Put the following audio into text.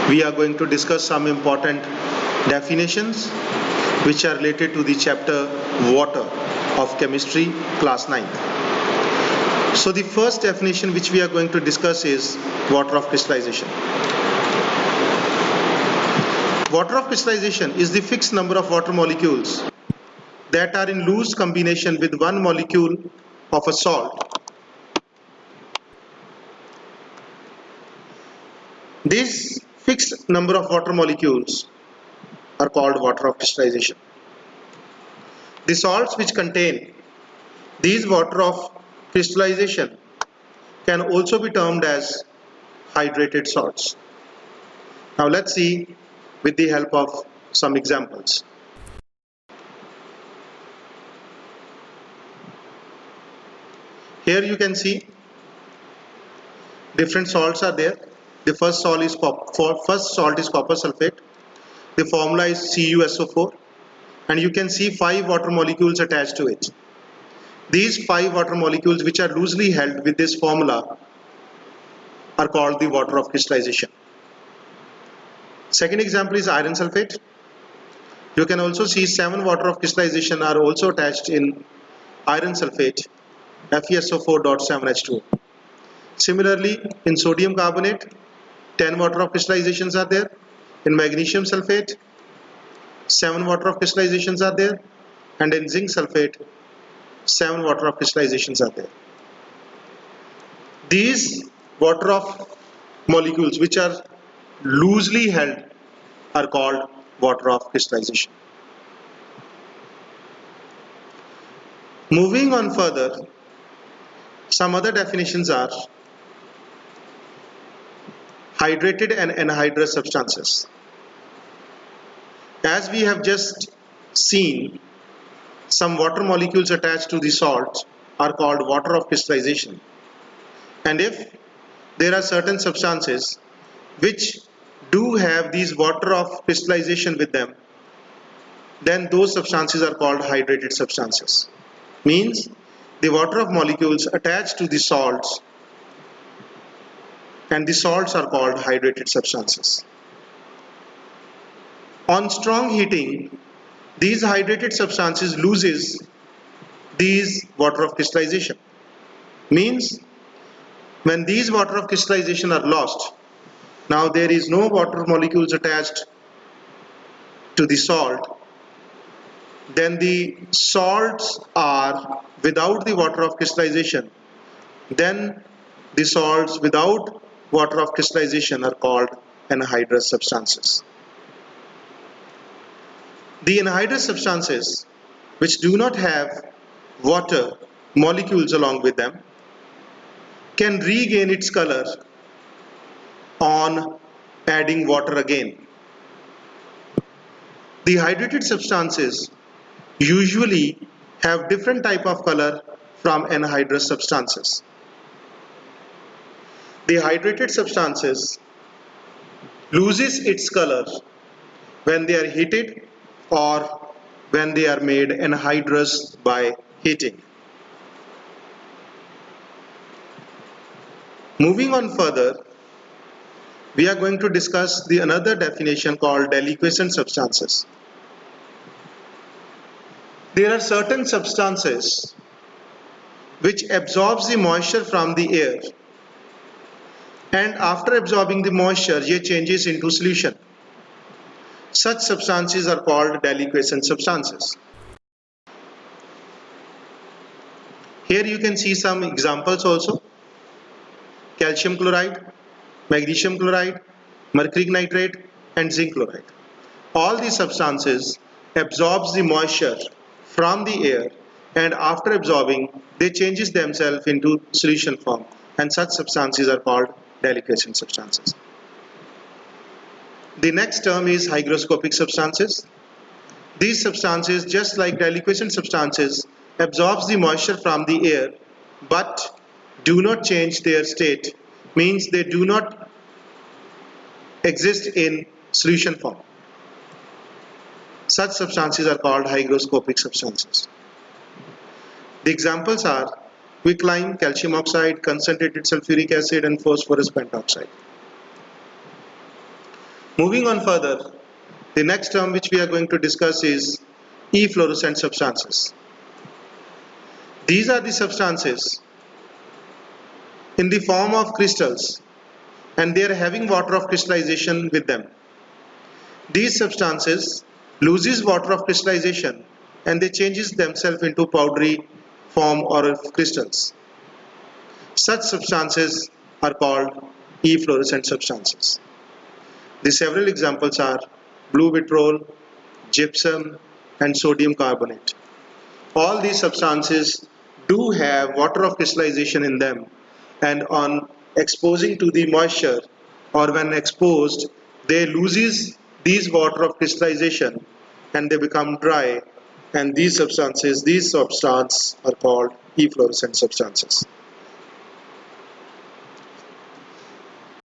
we are going to discuss some important definitions which are related to the chapter water of chemistry class 9th. So the first definition which we are going to discuss is water of crystallization. Water of crystallization is the fixed number of water molecules that are in loose combination with one molecule of a salt. These fixed number of water molecules are called water of crystallization. The salts which contain these water of crystallization can also be termed as hydrated salts. Now let's see with the help of some examples. Here you can see different salts are there. The first salt is copper sulfate. The formula is CuSO4, and you can see 5 water molecules attached to it. These 5 water molecules which are loosely held with this formula are called the water of crystallization. Second example is iron sulfate. You can also see 7 water of crystallization are also attached in iron sulfate, FeSO4.7H2O. Similarly, in sodium carbonate, 10 water of crystallizations are there. In magnesium sulfate, 7 water of crystallizations are there. And in zinc sulfate, 7 water of crystallizations are there. These water of molecules which are loosely held are called water of crystallization. Moving on further, some other definitions are hydrated and anhydrous substances. As we have just seen, some water molecules attached to the salt are called water of crystallization. And if there are certain substances which do have these water of crystallization with them, then those substances are called hydrated substances. Means the water of molecules attached to the salts, and the salts are called hydrated substances. On strong heating, these hydrated substances loses these water of crystallization. Means when these water of crystallization are lost, now there is no water molecules attached to the salt, then the salts are without the water of crystallization. Then the salts without water of crystallization are called anhydrous substances. The anhydrous substances which do not have water molecules along with them can regain its color on adding water again. The hydrated substances usually have different type of color from anhydrous substances. The hydrated substances loses its color when they are heated or when they are made anhydrous by heating. Moving on further, we are going to discuss the another definition called deliquescent substances. There are certain substances which absorbs the moisture from the air, and after absorbing the moisture it changes into solution. Such substances are called deliquescent substances. Here you can see some examples also. Calcium chloride, magnesium chloride, mercury nitrate and zinc chloride. All these substances absorbs the moisture from the air, and after absorbing they changes themselves into solution form, and such substances are called deliquescent substances. The next term is hygroscopic substances. These substances, just like deliquescent substances, absorbs the moisture from the air but do not change their state, means they do not exist in solution form. Such substances are called hygroscopic substances. The examples are quicklime, calcium oxide, concentrated sulfuric acid and phosphorus pentoxide. Moving on further, the next term which we are going to discuss is efflorescent substances. These are the substances in the form of crystals and they are having water of crystallization with them. These substances loses water of crystallization and they changes themselves into powdery form or crystals. Such substances are called efflorescent substances. The several examples are blue vitriol, gypsum and sodium carbonate. All these substances do have water of crystallization in them, and on exposing to the moisture or when exposed they loses these water of crystallization and they become dry, and these substances are called efflorescent substances.